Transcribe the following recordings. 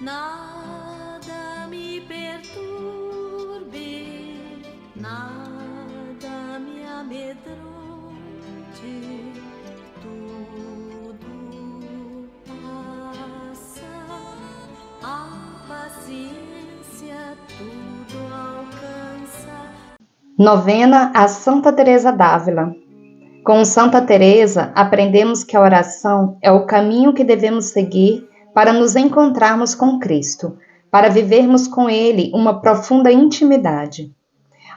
Nada me perturbe, nada me amedronte, tudo passa, a paciência tudo alcança. Novena a Santa Teresa d'Ávila. Com Santa Teresa, aprendemos que a oração é o caminho que devemos seguir para nos encontrarmos com Cristo, para vivermos com Ele uma profunda intimidade.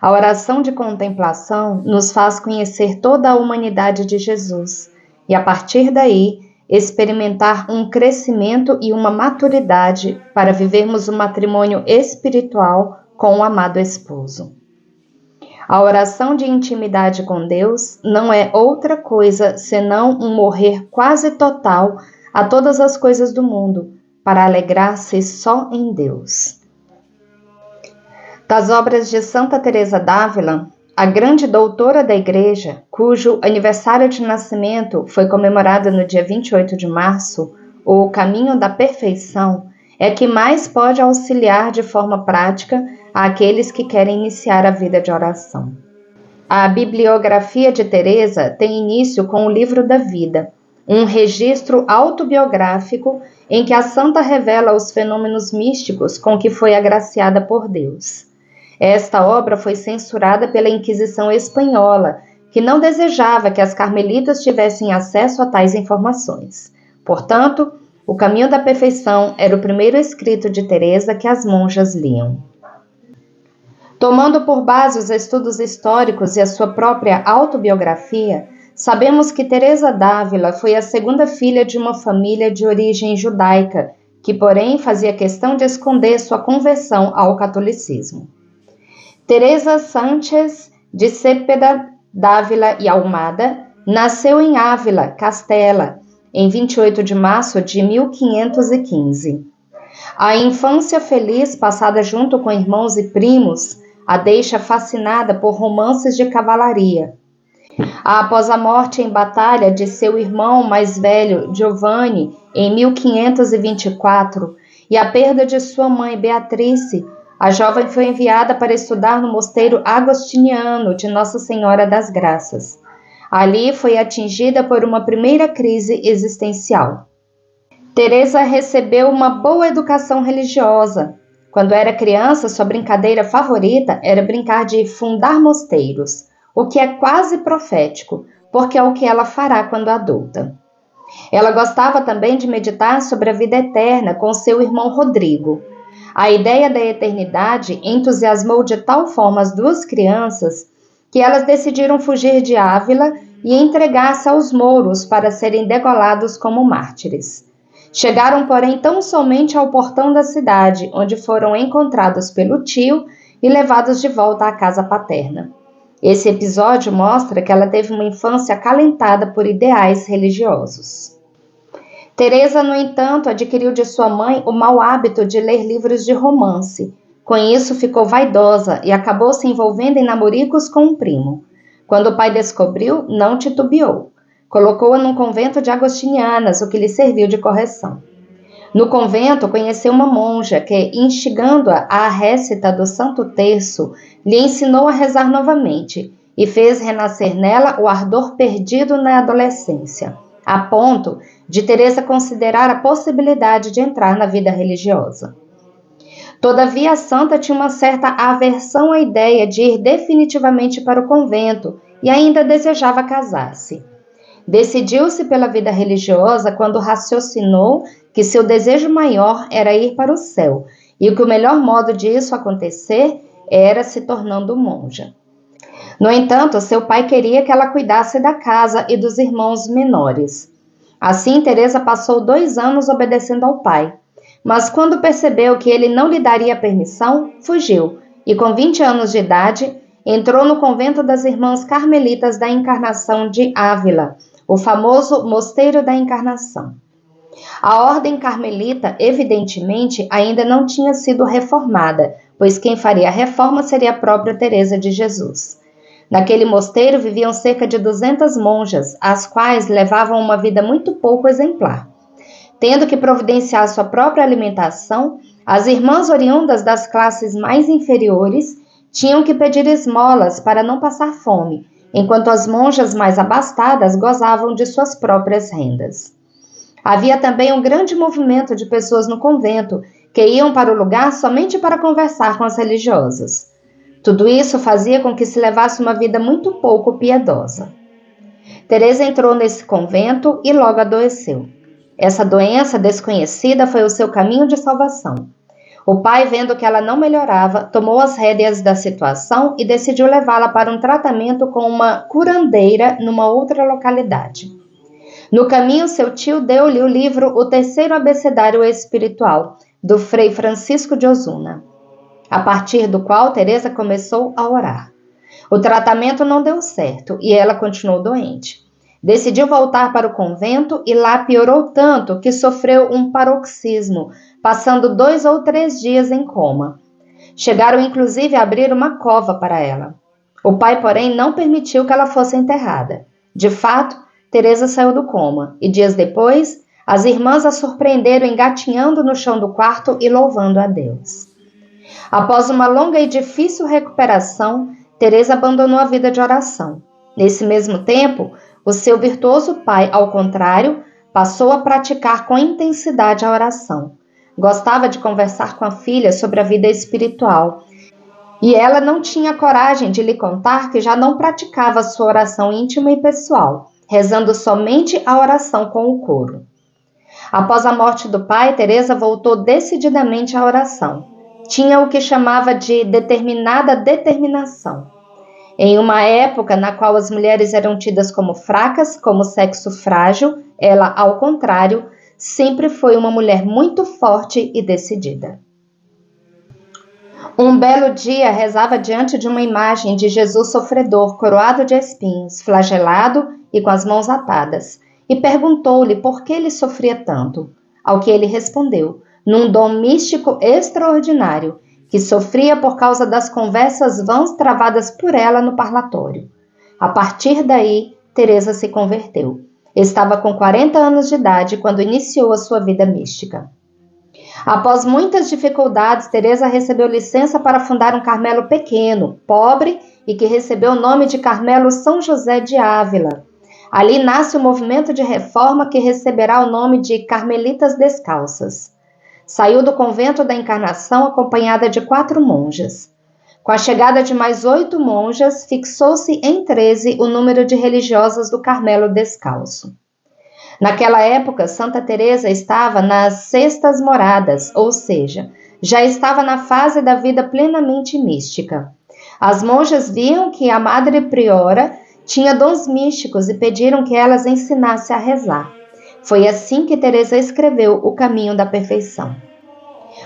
A oração de contemplação nos faz conhecer toda a humanidade de Jesus e, a partir daí, experimentar um crescimento e uma maturidade para vivermos um matrimônio espiritual com o amado esposo. A oração de intimidade com Deus não é outra coisa senão um morrer quase total a todas as coisas do mundo, para alegrar-se só em Deus. Das obras de Santa Teresa d'Ávila, a grande doutora da Igreja, cujo aniversário de nascimento foi comemorado no dia 28 de março, o Caminho da Perfeição, é que mais pode auxiliar de forma prática àqueles que querem iniciar a vida de oração. A bibliografia de Teresa tem início com o Livro da Vida, um registro autobiográfico em que a santa revela os fenômenos místicos com que foi agraciada por Deus. Esta obra foi censurada pela Inquisição Espanhola, que não desejava que as carmelitas tivessem acesso a tais informações. Portanto, O Caminho da Perfeição era o primeiro escrito de Teresa que as monjas liam. Tomando por base os estudos históricos e a sua própria autobiografia, sabemos que Teresa d'Ávila foi a segunda filha de uma família de origem judaica, que, porém, fazia questão de esconder sua conversão ao catolicismo. Teresa Sánchez de Cepeda d'Ávila e Almada nasceu em Ávila, Castela, em 28 de março de 1515. A infância feliz passada junto com irmãos e primos a deixa fascinada por romances de cavalaria. Após a morte em batalha de seu irmão mais velho, Giovanni, em 1524, e a perda de sua mãe, Beatrice, a jovem foi enviada para estudar no mosteiro agostiniano de Nossa Senhora das Graças. Ali foi atingida por uma primeira crise existencial. Teresa recebeu uma boa educação religiosa. Quando era criança, sua brincadeira favorita era brincar de fundar mosteiros, o que é quase profético, porque é o que ela fará quando adulta. Ela gostava também de meditar sobre a vida eterna com seu irmão Rodrigo. A ideia da eternidade entusiasmou de tal forma as duas crianças que elas decidiram fugir de Ávila e entregar-se aos mouros para serem degolados como mártires. Chegaram, porém, tão somente ao portão da cidade, onde foram encontrados pelo tio e levados de volta à casa paterna. Esse episódio mostra que ela teve uma infância acalentada por ideais religiosos. Teresa, no entanto, adquiriu de sua mãe o mau hábito de ler livros de romance. Com isso, ficou vaidosa e acabou se envolvendo em namoricos com um primo. Quando o pai descobriu, não titubeou. Colocou-a num convento de agostinianas, o que lhe serviu de correção. No convento, conheceu uma monja que, instigando-a à récita do Santo Terço, lhe ensinou a rezar novamente e fez renascer nela o ardor perdido na adolescência, a ponto de Teresa considerar a possibilidade de entrar na vida religiosa. Todavia, a santa tinha uma certa aversão à ideia de ir definitivamente para o convento e ainda desejava casar-se. Decidiu-se pela vida religiosa quando raciocinou que seu desejo maior era ir para o céu e que o melhor modo disso acontecer era se tornando monja. No entanto, seu pai queria que ela cuidasse da casa e dos irmãos menores. Assim, Teresa passou 2 anos obedecendo ao pai, mas quando percebeu que ele não lhe daria permissão, fugiu e, com 20 anos de idade, entrou no convento das Irmãs Carmelitas da Encarnação de Ávila, o famoso Mosteiro da Encarnação. A ordem carmelita, evidentemente, ainda não tinha sido reformada, pois quem faria a reforma seria a própria Teresa de Jesus. Naquele mosteiro viviam cerca de 200 monjas, as quais levavam uma vida muito pouco exemplar. Tendo que providenciar sua própria alimentação, as irmãs oriundas das classes mais inferiores tinham que pedir esmolas para não passar fome, enquanto as monjas mais abastadas gozavam de suas próprias rendas. Havia também um grande movimento de pessoas no convento que iam para o lugar somente para conversar com as religiosas. Tudo isso fazia com que se levasse uma vida muito pouco piedosa. Teresa entrou nesse convento e logo adoeceu. Essa doença desconhecida foi o seu caminho de salvação. O pai, vendo que ela não melhorava, tomou as rédeas da situação e decidiu levá-la para um tratamento com uma curandeira numa outra localidade. No caminho, seu tio deu-lhe o livro O Terceiro Abecedário Espiritual, do Frei Francisco de Osuna, a partir do qual Teresa começou a orar. O tratamento não deu certo e ela continuou doente. Decidiu voltar para o convento e lá piorou tanto que sofreu um paroxismo, passando 2 ou 3 dias em coma. Chegaram inclusive a abrir uma cova para ela. O pai, porém, não permitiu que ela fosse enterrada. De fato, Teresa saiu do coma e dias depois, as irmãs a surpreenderam engatinhando no chão do quarto e louvando a Deus. Após uma longa e difícil recuperação, Teresa abandonou a vida de oração. Nesse mesmo tempo, o seu virtuoso pai, ao contrário, passou a praticar com intensidade a oração. Gostava de conversar com a filha sobre a vida espiritual, e ela não tinha coragem de lhe contar que já não praticava sua oração íntima e pessoal, rezando somente a oração com o coro. Após a morte do pai, Teresa voltou decididamente à oração. Tinha o que chamava de determinada determinação. Em uma época na qual as mulheres eram tidas como fracas, como sexo frágil, ela, ao contrário, sempre foi uma mulher muito forte e decidida. Um belo dia rezava diante de uma imagem de Jesus sofredor, coroado de espinhos, flagelado e com as mãos atadas, e perguntou-lhe por que ele sofria tanto. Ao que ele respondeu, num dom místico extraordinário, que sofria por causa das conversas vãs travadas por ela no parlatório. A partir daí, Teresa se converteu. Estava com 40 anos de idade quando iniciou a sua vida mística. Após muitas dificuldades, Teresa recebeu licença para fundar um Carmelo pequeno, pobre e que recebeu o nome de Carmelo São José de Ávila. Ali nasce o movimento de reforma que receberá o nome de Carmelitas Descalças. Saiu do convento da Encarnação acompanhada de 4 monjas. Com a chegada de mais 8 monjas, fixou-se em 13 o número de religiosas do Carmelo Descalço. Naquela época, Santa Teresa estava nas sextas moradas, ou seja, já estava na fase da vida plenamente mística. As monjas viam que a Madre Priora tinha dons místicos e pediram que elas ensinassem a rezar. Foi assim que Teresa escreveu O Caminho da Perfeição.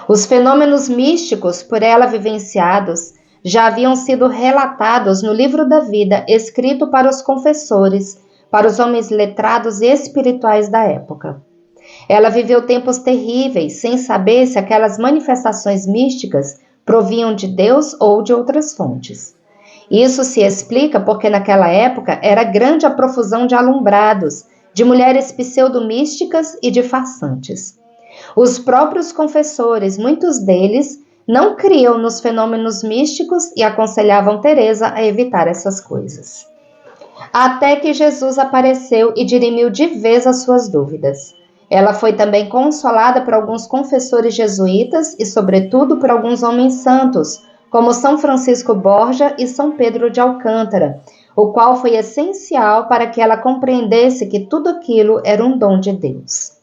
Os fenômenos místicos por ela vivenciados já haviam sido relatados no Livro da Vida, escrito para os confessores, para os homens letrados e espirituais da época. Ela viveu tempos terríveis, sem saber se aquelas manifestações místicas provinham de Deus ou de outras fontes. Isso se explica porque naquela época era grande a profusão de alumbrados, de mulheres pseudo-místicas e de farsantes. Os próprios confessores, muitos deles, não criam nos fenômenos místicos e aconselhavam Teresa a evitar essas coisas. Até que Jesus apareceu e dirimiu de vez as suas dúvidas. Ela foi também consolada por alguns confessores jesuítas e, sobretudo, por alguns homens santos, como São Francisco Borja e São Pedro de Alcântara, o qual foi essencial para que ela compreendesse que tudo aquilo era um dom de Deus.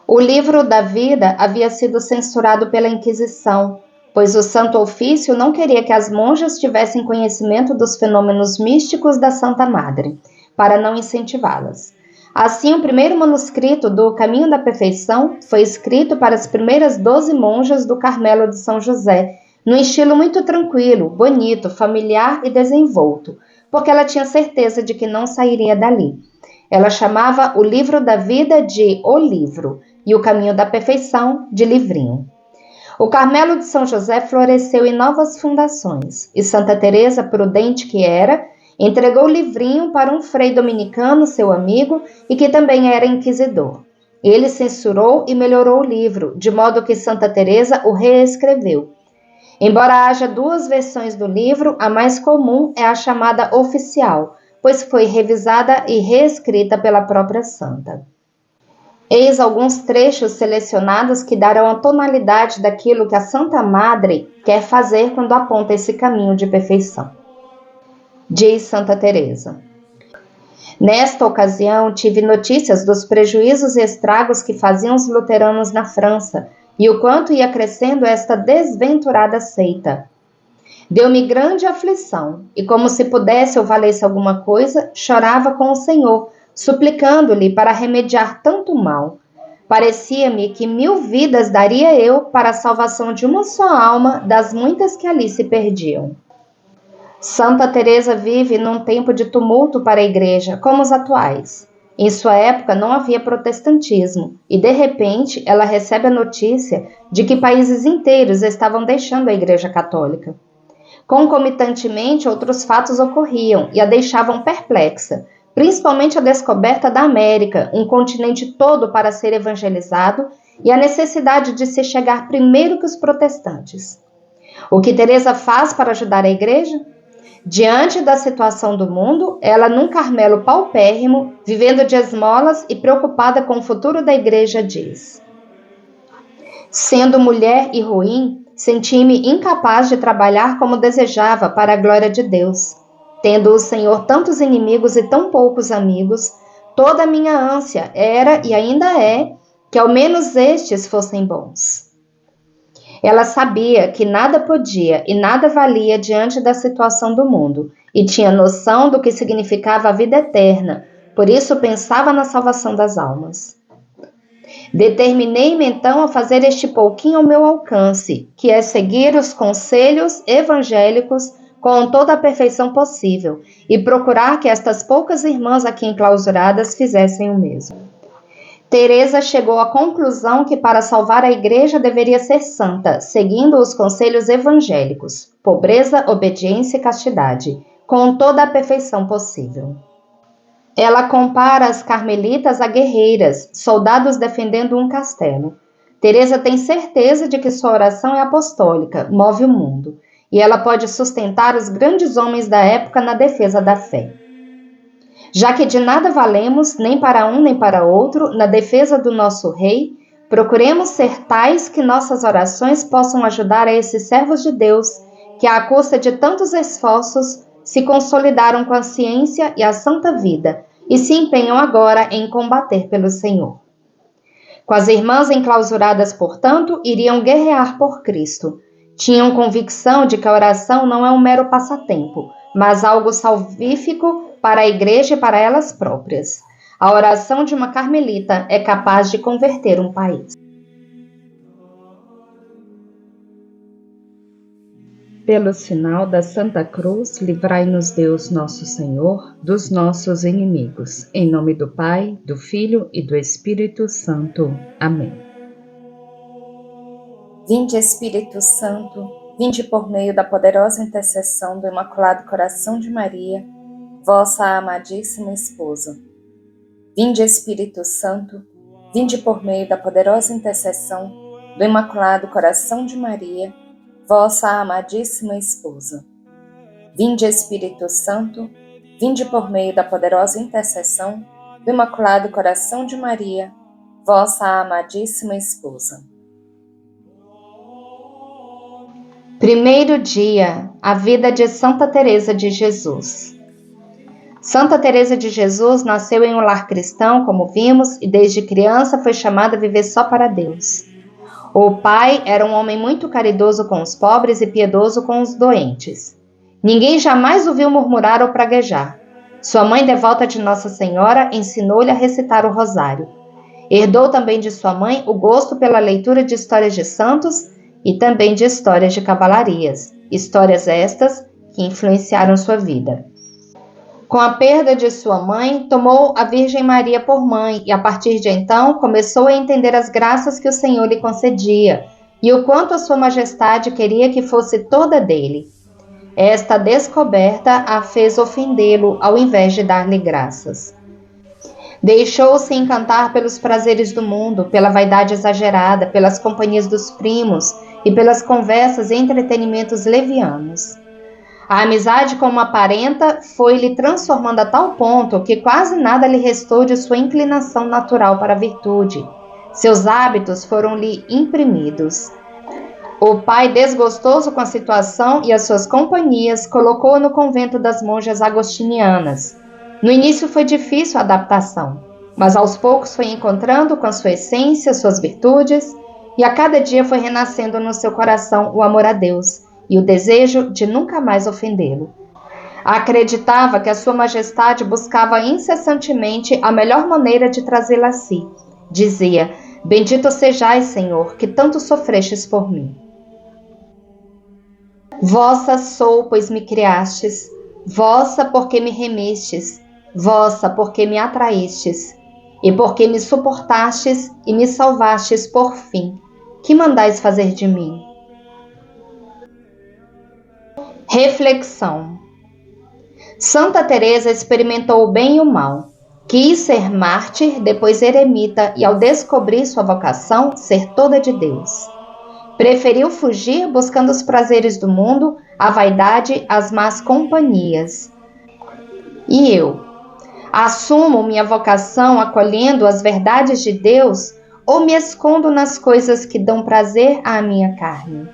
O Livro da Vida havia sido censurado pela Inquisição, pois o Santo Ofício não queria que as monjas tivessem conhecimento dos fenômenos místicos da Santa Madre, para não incentivá-las. Assim, o primeiro manuscrito do Caminho da Perfeição foi escrito para as primeiras 12 monjas do Carmelo de São José, num estilo muito tranquilo, bonito, familiar e desenvolto, porque ela tinha certeza de que não sairia dali. Ela chamava o Livro da Vida de O Livro e o Caminho da Perfeição de Livrinho. O Carmelo de São José floresceu em novas fundações e Santa Teresa, prudente que era, entregou o livrinho para um frei dominicano, seu amigo, e que também era inquisidor. Ele censurou e melhorou o livro, de modo que Santa Teresa o reescreveu. Embora haja duas versões do livro, a mais comum é a chamada oficial, pois foi revisada e reescrita pela própria santa. Eis alguns trechos selecionados que darão a tonalidade daquilo que a Santa Madre quer fazer quando aponta esse caminho de perfeição. Diz Santa Teresa: nesta ocasião tive notícias dos prejuízos e estragos que faziam os luteranos na França e o quanto ia crescendo esta desventurada seita. Deu-me grande aflição e, como se pudesse ou valesse alguma coisa, chorava com o Senhor, suplicando-lhe para remediar tanto mal. Parecia-me que 1000 vidas daria eu para a salvação de uma só alma das muitas que ali se perdiam. Santa Teresa vive num tempo de tumulto para a Igreja, como os atuais. Em sua época não havia protestantismo e, de repente, ela recebe a notícia de que países inteiros estavam deixando a Igreja Católica. Concomitantemente, outros fatos ocorriam e a deixavam perplexa, principalmente a descoberta da América, um continente todo para ser evangelizado, e a necessidade de se chegar primeiro que os protestantes. O que Teresa faz para ajudar a Igreja? Diante da situação do mundo, ela num Carmelo paupérrimo, vivendo de esmolas e preocupada com o futuro da Igreja, diz: sendo mulher e ruim, senti-me incapaz de trabalhar como desejava para a glória de Deus. Tendo o Senhor tantos inimigos e tão poucos amigos, toda a minha ânsia era e ainda é que ao menos estes fossem bons. Ela sabia que nada podia e nada valia diante da situação do mundo e tinha noção do que significava a vida eterna, por isso pensava na salvação das almas. Determinei-me então a fazer este pouquinho ao meu alcance, que é seguir os conselhos evangélicos com toda a perfeição possível e procurar que estas poucas irmãs aqui enclausuradas fizessem o mesmo. Teresa chegou à conclusão que para salvar a Igreja deveria ser santa, seguindo os conselhos evangélicos, pobreza, obediência e castidade, com toda a perfeição possível. Ela compara as carmelitas a guerreiras, soldados defendendo um castelo. Teresa tem certeza de que sua oração é apostólica, move o mundo, e ela pode sustentar os grandes homens da época na defesa da fé. Já que de nada valemos, nem para um nem para outro, na defesa do nosso Rei, procuremos ser tais que nossas orações possam ajudar a esses servos de Deus, que à custa de tantos esforços se consolidaram com a ciência e a santa vida, e se empenham agora em combater pelo Senhor. Com as irmãs enclausuradas, portanto, iriam guerrear por Cristo. Tinham convicção de que a oração não é um mero passatempo, mas algo salvífico para a Igreja e para elas próprias. A oração de uma carmelita é capaz de converter um país. Pelo sinal da Santa Cruz, livrai-nos Deus nosso Senhor dos nossos inimigos. Em nome do Pai, do Filho e do Espírito Santo. Amém. Vinde, Espírito Santo, vinde por meio da poderosa intercessão do Imaculado Coração de Maria, vossa amadíssima esposa. Vinde, Espírito Santo, vinde por meio da poderosa intercessão do Imaculado Coração de Maria, vossa amadíssima esposa. Vinde, Espírito Santo, vinde por meio da poderosa intercessão do Imaculado Coração de Maria, vossa amadíssima esposa. Primeiro dia, a vida de Santa Teresa de Jesus. Santa Teresa de Jesus nasceu em um lar cristão, como vimos, e desde criança foi chamada a viver só para Deus. O pai era um homem muito caridoso com os pobres e piedoso com os doentes. Ninguém jamais o viu murmurar ou praguejar. Sua mãe, devota de Nossa Senhora, ensinou-lhe a recitar o rosário. Herdou também de sua mãe o gosto pela leitura de histórias de santos e também de histórias de cavalarias, histórias estas que influenciaram sua vida. Com a perda de sua mãe, tomou a Virgem Maria por mãe e, a partir de então, começou a entender as graças que o Senhor lhe concedia e o quanto a sua majestade queria que fosse toda dele. Esta descoberta a fez ofendê-lo ao invés de dar-lhe graças. Deixou-se encantar pelos prazeres do mundo, pela vaidade exagerada, pelas companhias dos primos e pelas conversas e entretenimentos levianos. A amizade com uma parenta foi-lhe transformando a tal ponto que quase nada lhe restou de sua inclinação natural para a virtude. Seus hábitos foram-lhe imprimidos. O pai, desgostoso com a situação e as suas companhias, colocou-o no convento das monjas agostinianas. No início foi difícil a adaptação, mas aos poucos foi encontrando com a sua essência, suas virtudes, e a cada dia foi renascendo no seu coração o amor a Deus e o desejo de nunca mais ofendê-lo. Acreditava que a sua majestade buscava incessantemente a melhor maneira de trazê-la a si. Dizia: bendito sejais, Senhor, que tanto sofrestes por mim. Vossa sou, pois me criastes, vossa porque me remistes, vossa porque me atraístes, e porque me suportastes e me salvastes por fim. Que mandais fazer de mim? Reflexão. Santa Teresa experimentou o bem e o mal. Quis ser mártir, depois eremita e, ao descobrir sua vocação, ser toda de Deus. Preferiu fugir buscando os prazeres do mundo, a vaidade, as más companhias. E eu? Assumo minha vocação acolhendo as verdades de Deus ou me escondo nas coisas que dão prazer à minha carne?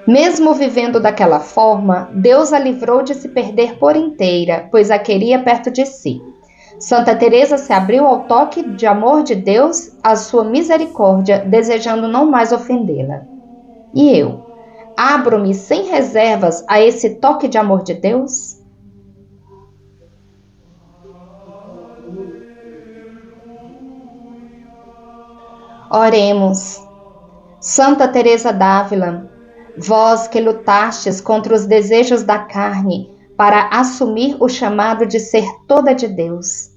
Mesmo vivendo daquela forma, Deus a livrou de se perder por inteira, pois a queria perto de si. Santa Teresa se abriu ao toque de amor de Deus, à sua misericórdia, desejando não mais ofendê-la. E eu? Abro-me sem reservas a esse toque de amor de Deus? Oremos. Santa Teresa d'Ávila, vós que lutastes contra os desejos da carne para assumir o chamado de ser toda de Deus,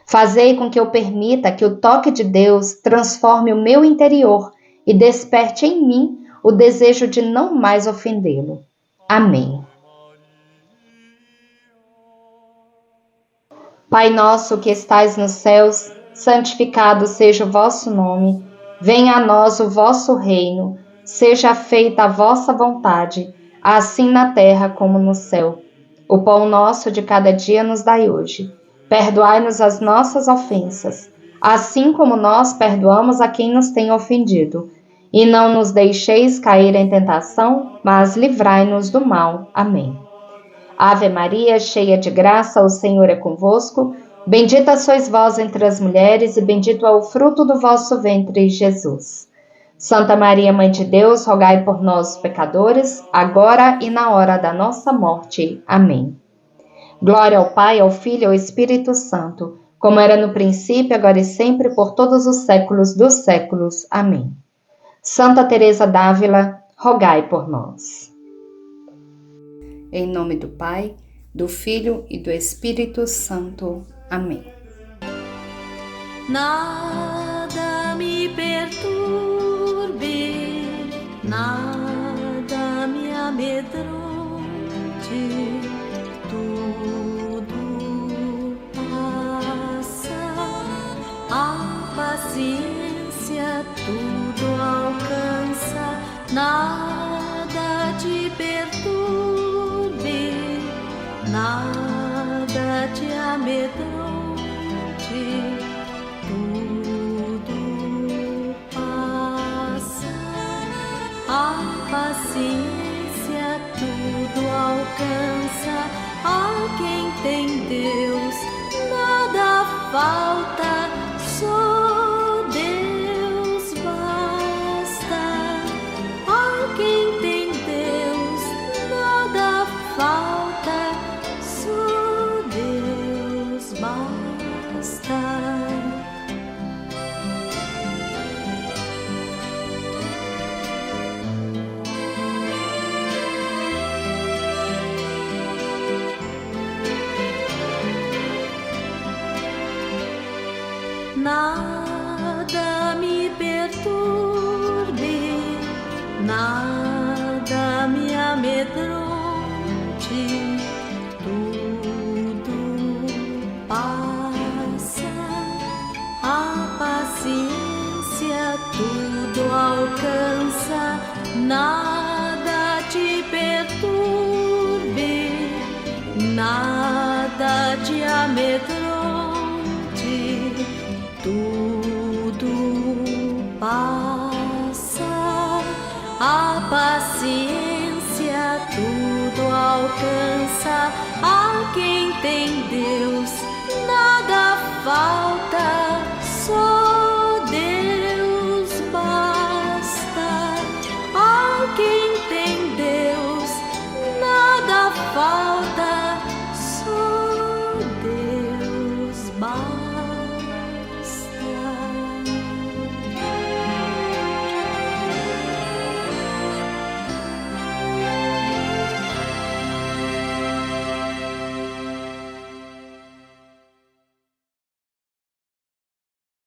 fazei com que eu permita que o toque de Deus transforme o meu interior e desperte em mim o desejo de não mais ofendê-lo. Amém. Pai nosso que estais nos céus, santificado seja o vosso nome. Venha a nós o vosso reino. Seja feita a vossa vontade, assim na terra como no céu. O pão nosso de cada dia nos dai hoje. Perdoai-nos as nossas ofensas, assim como nós perdoamos a quem nos tem ofendido. E não nos deixeis cair em tentação, mas livrai-nos do mal. Amém. Ave Maria, cheia de graça, o Senhor é convosco. Bendita sois vós entre as mulheres, e bendito é o fruto do vosso ventre, Jesus. Santa Maria, Mãe de Deus, rogai por nós, pecadores, agora e na hora da nossa morte. Amém. Glória ao Pai, ao Filho e ao Espírito Santo, como era no princípio, agora e sempre, por todos os séculos dos séculos. Amém. Santa Teresa d'Ávila, rogai por nós. Em nome do Pai, do Filho e do Espírito Santo. Amém. Nada me perturbe, nada me amedronte, tudo passa, a paciência tudo alcança, nada te perturbe, nada te amedronte, tudo passa, a paciência tudo alcança, a quem tem Deus nada falta, só Deus basta, a quem tem Deus nada falta, só Deus basta. Nada me perturbe, nada me amedronte, nada te perturbe, nada te amedronte, tudo passa, a paciência tudo alcança.